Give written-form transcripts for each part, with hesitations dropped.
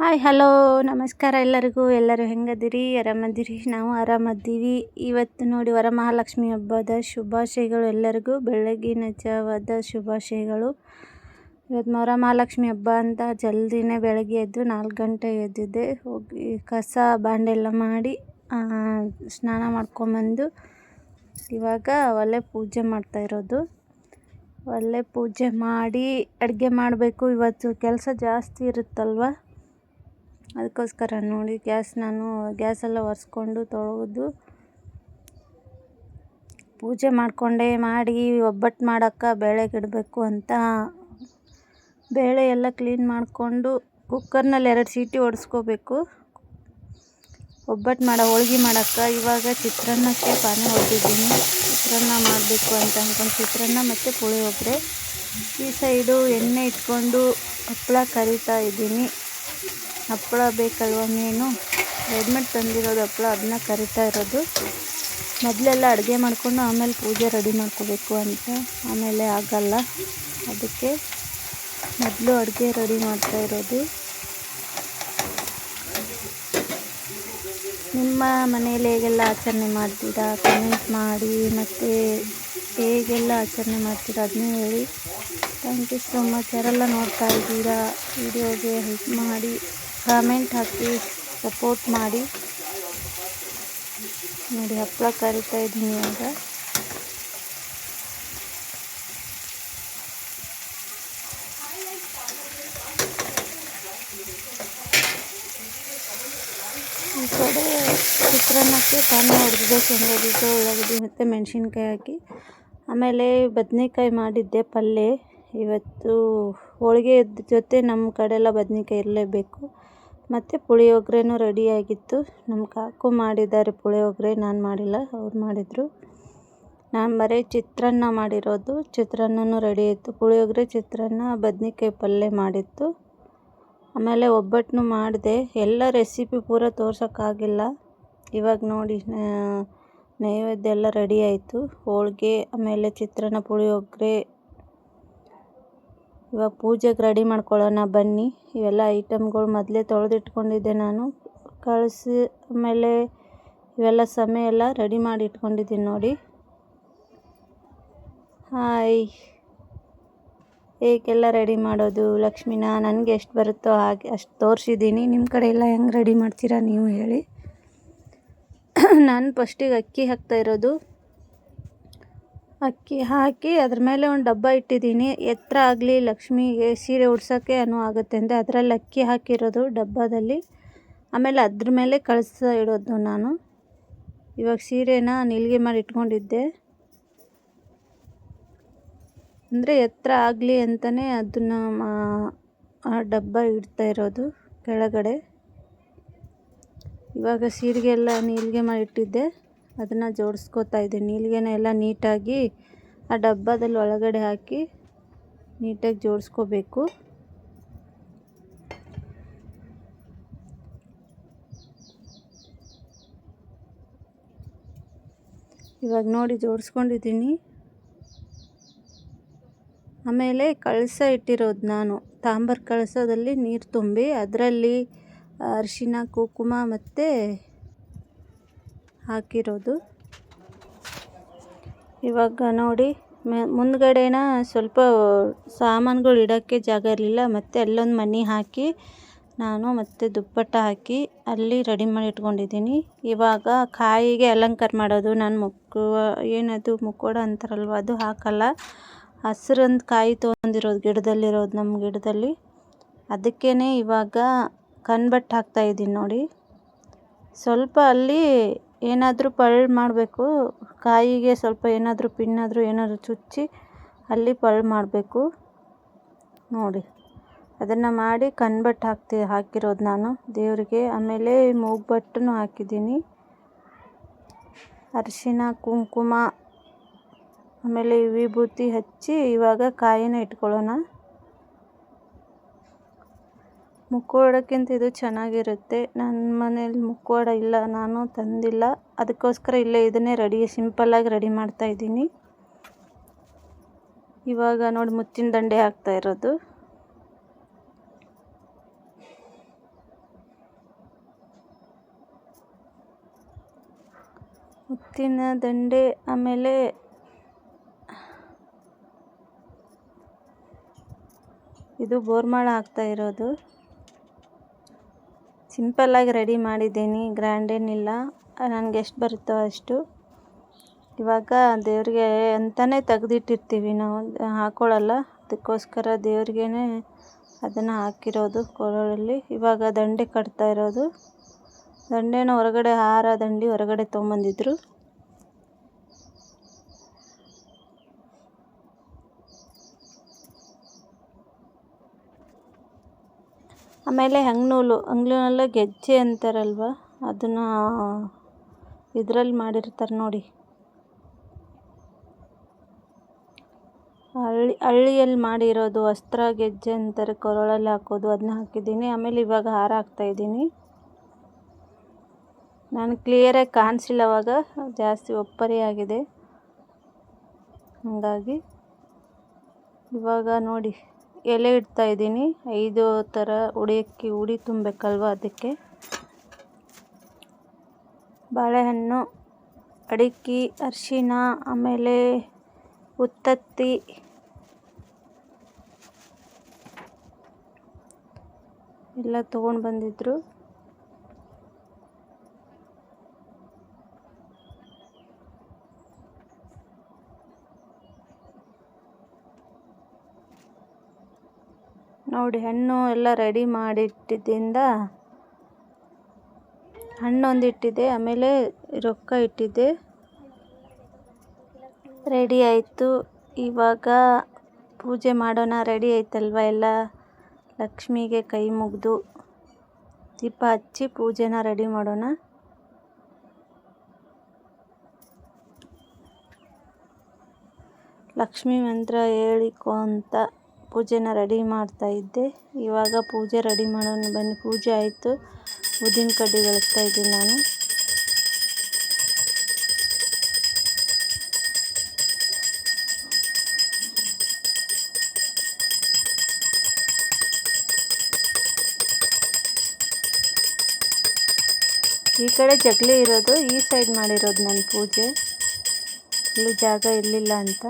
Hi hello ನಮಸ್ಕಾರ ಎಲ್ಲರಿಗೂ. ಎಲ್ಲರೂ ಹೆಂಗದಿರಿ? ಆರಾಮದಿರಿ? ನಾವು ಆರಾಮದ್ದೀವಿ. ಇವತ್ತು ನೋಡಿ ವರಮಹಾಲಕ್ಷ್ಮಿ ಹಬ್ಬದ ಶುಭಾಶಯಗಳು ಎಲ್ಲರಿಗೂ. ಬೆಳಗಿನ ಜಾವದ ಶುಭಾಶಯಗಳು. ಇವತ್ತು ವರಮಹಾಲಕ್ಷ್ಮಿ ಹಬ್ಬ ಅಂತ ಜಲ್ದಿನೇ ಬೆಳಗ್ಗೆ ಎದ್ದು 4 ಗಂಟೆಗೆ ಎದ್ದಿದ್ದೆ. ಹೋಗಿ ಕಸ ಬಾಂಡೆಲ್ಲ ಮಾಡಿ ಸ್ನಾನ ಮಾಡ್ಕೊಂಬಂದು ಇವಾಗ ಒಲೆ ಪೂಜೆ ಮಾಡ್ತಾಯಿರೋದು. ಒಲೆ ಪೂಜೆ ಮಾಡಿ ಅಡುಗೆ ಮಾಡಬೇಕು. ಇವತ್ತು ಕೆಲಸ ಜಾಸ್ತಿ ಇರುತ್ತಲ್ವ, ಅದಕ್ಕೋಸ್ಕರ ನೋಡಿ ಗ್ಯಾಸೆಲ್ಲ ಒರೆಸ್ಕೊಂಡು ತೊಳೆದು ಪೂಜೆ ಮಾಡಿಕೊಂಡೆ. ಮಾಡಿ ಒಬ್ಬಟ್ಟು ಮಾಡೋಕ್ಕೆ ಬೇಳೆಗಿಡಬೇಕು ಅಂತ ಬೇಳೆ ಎಲ್ಲ ಕ್ಲೀನ್ ಮಾಡಿಕೊಂಡು ಕುಕ್ಕರ್ನಲ್ಲಿ 2 ಸೀಟಿ ಹೊಡೆಸ್ಕೋಬೇಕು. ಒಬ್ಬಟ್ಟು ಹೋಳ್ಗೆ ಮಾಡೋಕ್ಕೆ ಇವಾಗ ಚಿತ್ರಾನ್ನಕ್ಕೆ ಪಾನಿ ಹೊಡೆದಿದ್ದೀನಿ. ಚಿತ್ರಾನ್ನ ಮಾಡಬೇಕು ಅಂತ ಅಂದ್ಕೊಂಡು ಚಿತ್ರಾನ್ನ ಮತ್ತು ಪುಳಿಯೋಗರೆ. ಈ ಸೈಡು ಎಣ್ಣೆ ಇಟ್ಕೊಂಡು ಹಪ್ಪಳ ಕರಿತಾ ಇದ್ದೀನಿ. ಹಪ್ಪಳ ಬೇಕಲ್ವ, ಮೇನು ರೆಡಿಮೇಡ್ ತಂದಿರೋದು ಹಪ್ಪಳ, ಅದನ್ನ ಕರಿತಾ ಇರೋದು. ಮೊದಲೆಲ್ಲ ಅಡುಗೆ ಮಾಡಿಕೊಂಡು ಆಮೇಲೆ ಪೂಜೆ ರೆಡಿ ಮಾಡ್ಕೋಬೇಕು ಅಂತ, ಆಮೇಲೆ ಆಗಲ್ಲ, ಅದಕ್ಕೆ ಮೊದಲು ಅಡುಗೆ ರೆಡಿ ಮಾಡ್ತಾ ಇರೋದು. ನಿಮ್ಮ ಮನೆಯಲ್ಲಿ ಹೇಗೆಲ್ಲ ಆಚರಣೆ ಮಾಡ್ತೀರಾ ಕಮೆಂಟ್ ಮಾಡಿ, ಮತ್ತು ಹೇಗೆಲ್ಲ ಆಚರಣೆ ಮಾಡ್ತೀರಾ ಅದನ್ನೇ ಹೇಳಿ. Thank you so much. ಯಾರೆಲ್ಲ ನೋಡ್ತಾ ಇದ್ದೀರಾ ವಿಡಿಯೋಗೆ ಹೆಲ್ಪ್ ಮಾಡಿ, ಕಾಮೆಂಟ್ ಹಾಕಿ, ಸಪೋರ್ಟ್ ಮಾಡಿ. ನೋಡಿ ಹಪ್ಪಳ ಕರಿತಾ ಇದ್ದೀನಿ ಇವಾಗ. ಈ ಕಡೆ ಚಿತ್ರಾನ್ನಕ್ಕೆ ಪಾನಿ ಹೊಡೆದಿದ್ದೆ, ಶೇಂಗಾ ಬೀಜ, ಉಳ್ಳಾಗಡ್ಡಿ ಮತ್ತು ಮೆಣಸಿನ್ಕಾಯಿ ಹಾಕಿ. ಆಮೇಲೆ ಬದನೇಕಾಯಿ ಮಾಡಿದ್ದೆ ಪಲ್ಯ. ಇವತ್ತು ಹೋಳಿಗೆ ಜೊತೆ ನಮ್ಮ ಕಡೆ ಎಲ್ಲ ಬದನೇಕಾಯಿ ಇರಲೇಬೇಕು. ಮತ್ತು ಪುಳಿಯೋಗರೆನೂ ರೆಡಿಯಾಗಿತ್ತು. ನಮ್ಮ ಕಾಕು ಮಾಡಿದ್ದಾರೆ ಪುಳಿಯೋಗರೆ, ನಾನು ಮಾಡಿಲ್ಲ, ಅವ್ರು ಮಾಡಿದರು. ನಾನು ಬರೀ ಚಿತ್ರಾನ್ನ ಮಾಡಿರೋದು. ಚಿತ್ರಾನ್ನನೂ ರೆಡಿ ಇತ್ತು. ಪುಳಿಯೋಗರೆ, ಚಿತ್ರಾನ್ನ, ಬದನೇಕಾಯಿ ಪಲ್ಯ ಮಾಡಿತ್ತು. ಆಮೇಲೆ ಒಬ್ಬಟ್ಟನ್ನು ಮಾಡಿದೆ. ಎಲ್ಲ ರೆಸಿಪಿ ಪೂರ ತೋರ್ಸೋಕ್ಕಾಗಿಲ್ಲ. ಇವಾಗ ನೋಡಿ ನೈವೇದ್ಯ ಎಲ್ಲ ರೆಡಿ ಆಯಿತು. ಹೋಳಿಗೆ, ಆಮೇಲೆ ಚಿತ್ರಾನ್ನ, ಪುಳಿಯೋಗರೆ. ಇವಾಗ ಪೂಜೆಗೆ ರೆಡಿ ಮಾಡ್ಕೊಳ್ಳೋಣ ಬನ್ನಿ. ಇವೆಲ್ಲ ಐಟಮ್ಗಳು ಮೊದಲೇ ತೊಳೆದಿಟ್ಕೊಂಡಿದ್ದೆ ನಾನು. ಕಳಿಸಿ ಆಮೇಲೆ ಇವೆಲ್ಲ ಸಮಯ ಎಲ್ಲ ರೆಡಿ ಮಾಡಿ ಇಟ್ಕೊಂಡಿದ್ದೀನಿ ನೋಡಿ. ಹಾಯ್, ಹೇಗೆಲ್ಲ ರೆಡಿ ಮಾಡೋದು ಲಕ್ಷ್ಮಿನ ನನಗೆ ಎಷ್ಟು ಬರುತ್ತೋ ಹಾಗೆ ಅಷ್ಟು ತೋರಿಸಿದ್ದೀನಿ. ನಿಮ್ಮ ಕಡೆ ಎಲ್ಲ ಹೆಂಗೆ ರೆಡಿ ಮಾಡ್ತೀರಾ ನೀವು ಹೇಳಿ. ನಾನು ಫಸ್ಟಿಗೆ ಅಕ್ಕಿ ಹಾಕ್ತಾಯಿರೋದು. ಅಕ್ಕಿ ಹಾಕಿ ಅದ್ರ ಮೇಲೆ ಒಂದು ಡಬ್ಬ ಇಟ್ಟಿದ್ದೀನಿ. ಎತ್ತರ ಆಗಲಿ ಲಕ್ಷ್ಮಿಗೆ ಸೀರೆ ಉಡ್ಸೋಕ್ಕೆ ಆಗುತ್ತೆ ಅಂತ ಅದರಲ್ಲಿ ಅಕ್ಕಿ ಹಾಕಿರೋದು ಡಬ್ಬದಲ್ಲಿ. ಆಮೇಲೆ ಅದ್ರ ಮೇಲೆ ಕಳಸ ಇಡೋದು ನಾನು. ಇವಾಗ ಸೀರೆನ ನಿಲ್ಗೆ ಮಾಡಿ ಇಟ್ಕೊಂಡಿದ್ದೆ, ಅಂದರೆ ಎತ್ತರ ಆಗಲಿ ಅಂತಲೇ ಅದನ್ನು ಆ ಡಬ್ಬ ಇಡ್ತಾ ಇರೋದು ಕೆಳಗಡೆ. ಇವಾಗ ಸೀರೆಗೆಲ್ಲ ನೀಲ್ಗೆ ಮಾಡಿ ಇಟ್ಟಿದ್ದೆ, ಅದನ್ನು ಜೋಡಿಸ್ಕೋತಾ ಇದ್ದೀನಿ. ನೀಲ್ಗೆನ ಎಲ್ಲ ನೀಟಾಗಿ ಆ ಡಬ್ಬದಲ್ಲಿ ಒಳಗಡೆ ಹಾಕಿ ನೀಟಾಗಿ ಜೋಡಿಸ್ಕೋಬೇಕು. ಇವಾಗ ನೋಡಿ ಜೋಡಿಸ್ಕೊಂಡಿದ್ದೀನಿ. ಆಮೇಲೆ ಕಳಸ ಇಟ್ಟಿರೋದು ನಾನು, ತಾಂಬರ ಕಳಸದಲ್ಲಿ ನೀರು ತುಂಬಿ ಅದರಲ್ಲಿ ಅರಿಶಿನ, ಕುಂಕುಮ ಮತ್ತು ಹಾಕಿರೋದು. ಇವಾಗ ನೋಡಿ ಮುಂದ್ಗಡೆನ ಸ್ವಲ್ಪ ಸಾಮಾನುಗಳು ಇಡೋಕ್ಕೆ ಜಾಗ ಇರಲಿಲ್ಲ, ಮತ್ತು ಅಲ್ಲೊಂದು ಮಣಿ ಹಾಕಿ ನಾನು ಮತ್ತು ದುಪ್ಪಟ್ಟ ಹಾಕಿ ಅಲ್ಲಿ ರೆಡಿ ಮಾಡಿ ಇಟ್ಕೊಂಡಿದ್ದೀನಿ. ಇವಾಗ ಕಾಯಿಗೆ ಅಲಂಕಾರ ಮಾಡೋದು. ನಾನು ಏನದು ಮುಕ್ಕೋಡ ಅಂತಾರಲ್ವ, ಅದು ಹಾಕಲ್ಲ. ಹಸ್ರಂದು ಕಾಯಿ ತೊಗೊಂಡಿರೋದು ಗಿಡದಲ್ಲಿರೋದು, ನಮ್ಮ ಗಿಡದಲ್ಲಿ. ಅದಕ್ಕೇ ಇವಾಗ ಕನ್ಬಟ್ಟು ಹಾಕ್ತಾಯಿದ್ದೀನಿ ನೋಡಿ. ಸ್ವಲ್ಪ ಅಲ್ಲಿ ಏನಾದರೂ ಪಳ್ಳು ಮಾಡಬೇಕು, ಕಾಯಿಗೆ ಸ್ವಲ್ಪ ಏನಾದರೂ ಪಿನ್ನಾದರೂ ಏನಾದರೂ ಚುಚ್ಚಿ ಅಲ್ಲಿ ಪಳ್ಳು ಮಾಡಬೇಕು ನೋಡಿ. ಅದನ್ನು ಮಾಡಿ ಕನ್ಬಟ್ಟು ಹಾಕಿರೋದು ನಾನು ದೇವರಿಗೆ. ಆಮೇಲೆ ಮೂಗ್ಬಟ್ಟನ್ನು ಹಾಕಿದ್ದೀನಿ, ಅರಿಶಿನ, ಕುಂಕುಮ, ಆಮೇಲೆ ವಿಭೂತಿ ಹಚ್ಚಿ ಇವಾಗ ಕಾಯಿನ ಇಟ್ಕೊಳ್ಳೋಣ. ಮುಕ್ಕೋಡಕ್ಕಿಂತ ಇದು ಚೆನ್ನಾಗಿರುತ್ತೆ. ನನ್ನ ಮನೇಲಿ ಮುಕ್ಕೋಡ ಇಲ್ಲ, ನಾನು ತಂದಿಲ್ಲ, ಅದಕ್ಕೋಸ್ಕರ ಇಲ್ಲೇ ಇದನ್ನೇ ಸಿಂಪಲ್ಲಾಗಿ ರೆಡಿ ಮಾಡ್ತಾಯಿದ್ದೀನಿ. ಇವಾಗ ನೋಡಿ ಮುತ್ತಿನ ದಂಡೆ ಹಾಕ್ತಾ ಇರೋದು. ಮುತ್ತಿನ ದಂಡೆ. ಆಮೇಲೆ ಇದು ಬೋರ್ಮಾಳ ಹಾಕ್ತಾ ಇರೋದು. ಸಿಂಪಲ್ಲಾಗಿ ರೆಡಿ ಮಾಡಿದ್ದೀನಿ, ಗ್ರ್ಯಾಂಡ್ ಏನಿಲ್ಲ. ನನಗೆ ಎಷ್ಟು ಬರುತ್ತೋ ಅಷ್ಟು. ಇವಾಗ ದೇವ್ರಿಗೆ ಅಂತಲೇ ತೆಗೆದಿಟ್ಟಿರ್ತೀವಿ, ನಾವು ಹಾಕ್ಕೊಳ್ಳಲ್ಲ. ಅದಕ್ಕೋಸ್ಕರ ದೇವ್ರಿಗೇ ಅದನ್ನು ಹಾಕಿರೋದು ಕೊರಳಲ್ಲಿ. ಇವಾಗ ದಂಡೆ ಕಟ್ತಾ ಇರೋದು. ದಂಡೆನ ಹೊರಗಡೆ, ಹಾರ ದಂಡಿ ಹೊರಗಡೆ ತೊಗೊಂಬಂದಿದ್ರು. ಆಮೇಲೆ ಅಂಗ್ನೂಲಲ್ಲೇ ಗೆಜ್ಜೆ ಅಂತಾರಲ್ವ, ಅದನ್ನು ಇದರಲ್ಲಿ ಮಾಡಿರ್ತಾರೆ ನೋಡಿ, ಹಳ್ಳಿಯಲ್ಲಿ ಮಾಡಿರೋದು. ವಸ್ತ್ರ ಗೆಜ್ಜೆ ಅಂತಾರೆ, ಕೊರಳಲ್ಲಿ ಹಾಕೋದು, ಅದನ್ನ ಹಾಕಿದ್ದೀನಿ. ಆಮೇಲೆ ಇವಾಗ ಹಾರ ಹಾಕ್ತಾಯಿದ್ದೀನಿ. ನಾನು ಕ್ಲಿಯರಾಗಿ ಕಾಣಿಸಿಲ್ಲ, ಅವಾಗ ಜಾಸ್ತಿ ಒಪ್ಪರಿ ಆಗಿದೆ, ಹಾಗಾಗಿ. ಇವಾಗ ನೋಡಿ, ಎಲೆ ಇಡ್ತಾಯಿದ್ದೀನಿ. 5 ಥರ ಉಡಿ ತುಂಬಬೇಕಲ್ವ, ಅದಕ್ಕೆ. ಬಾಳೆಹಣ್ಣು, ಅಡಿಕೆ, ಅರಿಶಿನ, ಆಮೇಲೆ ಉತ್ತತ್ತಿ, ಎಲ್ಲ ತೊಗೊಂಡು ಬಂದಿದ್ರು. ನೋಡಿ, ಹಣ್ಣು ಎಲ್ಲ ರೆಡಿ ಮಾಡಿಟ್ಟಿದ್ದರಿಂದ ಹಣ್ಣೊಂದು ಇಟ್ಟಿದ್ದೆ, ಆಮೇಲೆ ರೊಕ್ಕ ಇಟ್ಟಿದ್ದೆ. ರೆಡಿ ಆಯಿತು. ಇವಾಗ ಪೂಜೆ ಮಾಡೋಣ. ರೆಡಿ ಆಯ್ತಲ್ವ ಎಲ್ಲ. ಲಕ್ಷ್ಮಿಗೆ ಕೈ ಮುಗಿದು ದೀಪ ಹಚ್ಚಿ ಪೂಜೆನ ರೆಡಿ ಮಾಡೋಣ. ಲಕ್ಷ್ಮಿ ಮಂತ್ರ ಹೇಳಿಕೊಂತ ಪೂಜೆನ ರೆಡಿ ಮಾಡ್ತಾ ಇದ್ದೆ. ಇವಾಗ ಪೂಜೆ ರೆಡಿ ಮಾಡೋಣ ಬನ್ನಿ. ಪೂಜೆ ಆಯಿತು. ಊದಿನ ಕಡ್ಡಿ ಬೆಳಗ್ತಾ ಇದ್ದೀನಿ ನಾನು. ಈ ಕಡೆ ಜಗಲಿ ಇರೋದು, ಈ ಸೈಡ್ ಮಾಡಿರೋದು ನನ್ನ ಪೂಜೆ. ಇಲ್ಲಿ ಜಾಗ ಇರಲಿಲ್ಲ ಅಂತ.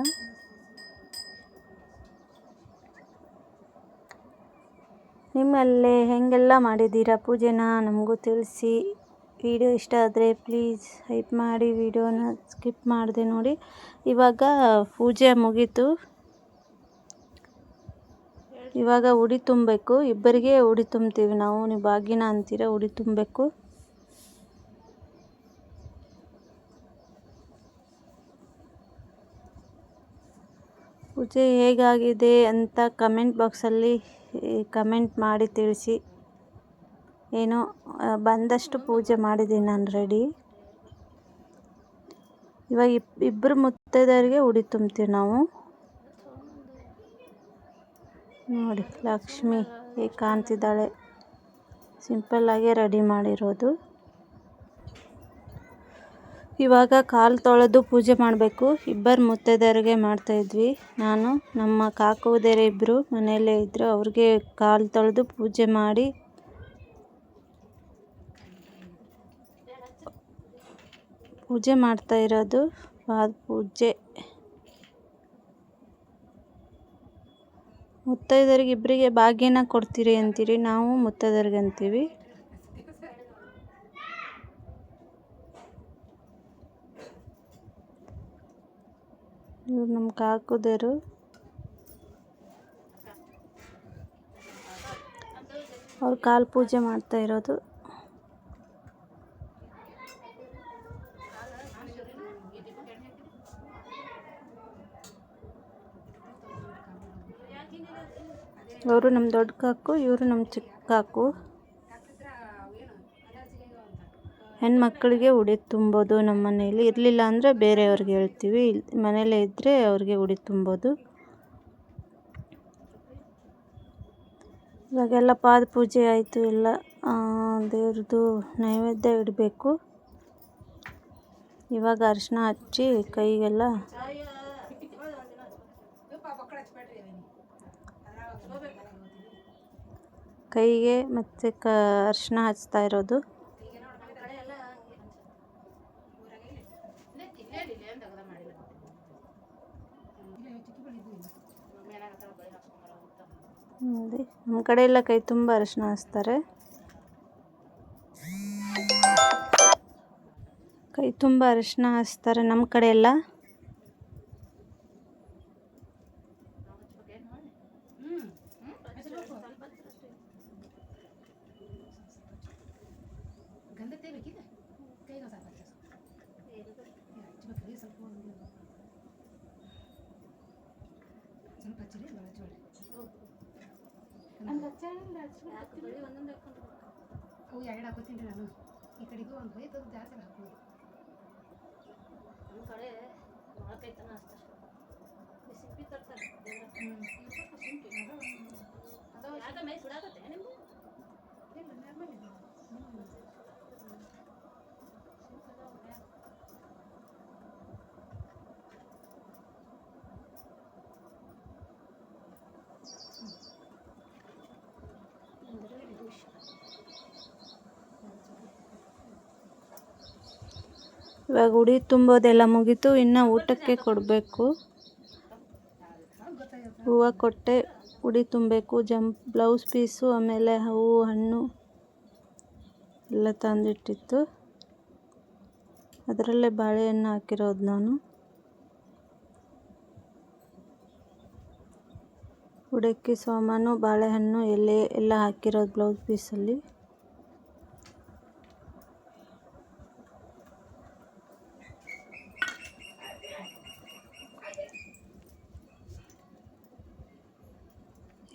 ನಿಮ್ಮಲ್ಲೇ ಹೆಂಗೆಲ್ಲ ಮಾಡಿದ್ದೀರಾ ಪೂಜೆನ ನಮಗೂ ತಿಳಿಸಿ. ವಿಡಿಯೋ ಇಷ್ಟ ಆದರೆ ಪ್ಲೀಸ್ ಹೈಪ್ ಮಾಡಿ, ವಿಡಿಯೋನ ಸ್ಕಿಪ್ ಮಾಡಿದೆ ನೋಡಿ. ಇವಾಗ ಪೂಜೆ ಮುಗೀತು. ಇವಾಗ ಉಡಿ ತುಂಬಬೇಕು. ಇಬ್ಬರಿಗೆ ಉಡಿ ತುಂಬ್ತೀವಿ ನಾವು. ನೀವು ಬಾಗಿನ ಅಂತೀರ, ಉಡಿ ತುಂಬಬೇಕು. ಪೂಜೆ ಹೇಗಾಗಿದೆ ಅಂತ ಕಮೆಂಟ್ ಬಾಕ್ಸಲ್ಲಿ ಕಮೆಂಟ್ ಮಾಡಿ ತಿಳಿಸಿ. ಏನೋ ಬಂದಷ್ಟು ಪೂಜೆ ಮಾಡಿದ್ದೀನಿ ನಾನು ರೆಡಿ. ಇವಾಗ ಇಬ್ಬರು ಮುತ್ತೈದೆಯರಿಗೆ ಉಡಿ ತುಂಬ್ತೀವಿ ನಾವು. ನೋಡಿ ಲಕ್ಷ್ಮಿ ಹೇಗೆ ಕಾಣ್ತಿದ್ದಾಳೆ. ಸಿಂಪಲ್ಲಾಗೆ ರೆಡಿ ಮಾಡಿರೋದು. ಇವಾಗ ಕಾಲು ತೊಳೆದು ಪೂಜೆ ಮಾಡಬೇಕು. ಇಬ್ಬರು ಮುತ್ತೈದೆಯರಿಗೆ ಮಾಡ್ತಾಯಿದ್ವಿ. ನಾನು, ನಮ್ಮ ಕಾಕುದೇರೆ ಇಬ್ಬರು ಮನೆಯಲ್ಲೇ ಇದ್ದರು. ಅವ್ರಿಗೆ ಕಾಲು ತೊಳೆದು ಪೂಜೆ ಮಾಡಿ ಪೂಜೆ ಮಾಡ್ತಾ ಇರೋದು. ಪಾದ ಪೂಜೆ. ಮುತ್ತೈದೆಯರಿಗೆ ಇಬ್ಬರಿಗೆ ಭಾಗ್ಯನ ಕೊಡ್ತೀರಿ ಅಂತೀರಿ, ನಾವು ಮುತ್ತೈದೆಯರಿಗೆ ಅಂತೀವಿ. ಇವ್ರು ನಮ್ಮ ಕಾಕುದೇರು. ಅವ್ರು ಕಾಲು ಪೂಜೆ ಮಾಡ್ತಾ ಇರೋದು. ಅವರು ನಮ್ಮ ದೊಡ್ಡ ಕಾಕು, ಇವರು ನಮ್ಮ ಚಿಕ್ಕ ಕಾಕು. ಹೆಣ್ಮಕ್ಳಿಗೆ ಉಡಿ ತುಂಬೋದು ನಮ್ಮ ಮನೇಲಿ. ಇರಲಿಲ್ಲ ಅಂದರೆ ಬೇರೆಯವ್ರಿಗೆ ಹೇಳ್ತೀವಿ. ಮನೇಲೇ ಇದ್ದರೆ ಅವ್ರಿಗೆ ಉಡಿ ತುಂಬೋದು. ಇವಾಗೆಲ್ಲ ಪಾದ ಪೂಜೆ ಆಯಿತು. ಎಲ್ಲ ದೇವ್ರದ್ದು ನೈವೇದ್ಯ ಇಡಬೇಕು. ಇವಾಗ ಅರಿಶಿನ ಹಚ್ಚಿ ಕೈಗೆಲ್ಲ ಕೈಗೆ ಮತ್ತು ಅರಿಶಿನ ಹಚ್ತಾ ಇರೋದು. ನೋಡಿ, ನಮ್ಮ ಕಡೆ ಎಲ್ಲ ಕೈ ತುಂಬ ಅರಿಶಿನ ಹಚ್ತಾರೆ. ಕೈ ತುಂಬ ಅರಿಶಿನ ಹಚ್ತಾರೆ ನಮ್ಮ ಕಡೆ ಎಲ್ಲ. ಅವು ಎರಡು ಹಾಕೋತೀನಿ ನಾನು ಈ ಕಡೆಗೂ ಒಂದು ಹೋಯ್ತು ಜಾಸ್ತಿ ಹಾಕೋದು ನಮ್ಮ ಕಡೆ ಮೊಳಕೈತನ ಅಷ್ಟೇ ಸಿಪ್ಪಿ ತರ್ತಾರೆ ಅದು ಯಾಕ ಮೈ ಸುಡಾಕತ್ತೆ ನಿಮ್ಗೆ ಇಲ್ಲ ನಾರ್ಮಲ್ ಇದೆ ಇವಾಗ ಉಡಿ ತುಂಬೋದೆಲ್ಲ ಮುಗೀತು, ಇನ್ನು ಊಟಕ್ಕೆ ಕೊಡಬೇಕು. ಹೂವು ಕೊಟ್ಟೆ, ಉಡಿ ತುಂಬಬೇಕು, ಬ್ಲೌಸ್ ಪೀಸು, ಆಮೇಲೆ ಹೂವು ಹಣ್ಣು ಎಲ್ಲ ತಂದಿಟ್ಟಿತ್ತು. ಅದರಲ್ಲೇ ಬಾಳೆಹಣ್ಣು ಹಾಕಿರೋದು ನಾನು. ಉಡಕ್ಕಿ ಸಾಮಾನು, ಬಾಳೆಹಣ್ಣು, ಎಲೆ ಎಲ್ಲ ಹಾಕಿರೋದು ಬ್ಲೌಸ್ ಪೀಸಲ್ಲಿ.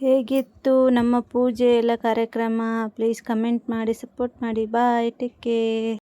ಹೇಗಿತ್ತು ನಮ್ಮ ಪೂಜೆ ಎಲ್ಲ ಕಾರ್ಯಕ್ರಮ? ಪ್ಲೀಸ್ ಕಮೆಂಟ್ ಮಾಡಿ, ಸಪೋರ್ಟ್ ಮಾಡಿ. ಬಾಯ್, ಟೇಕ್ ಕೇರ್.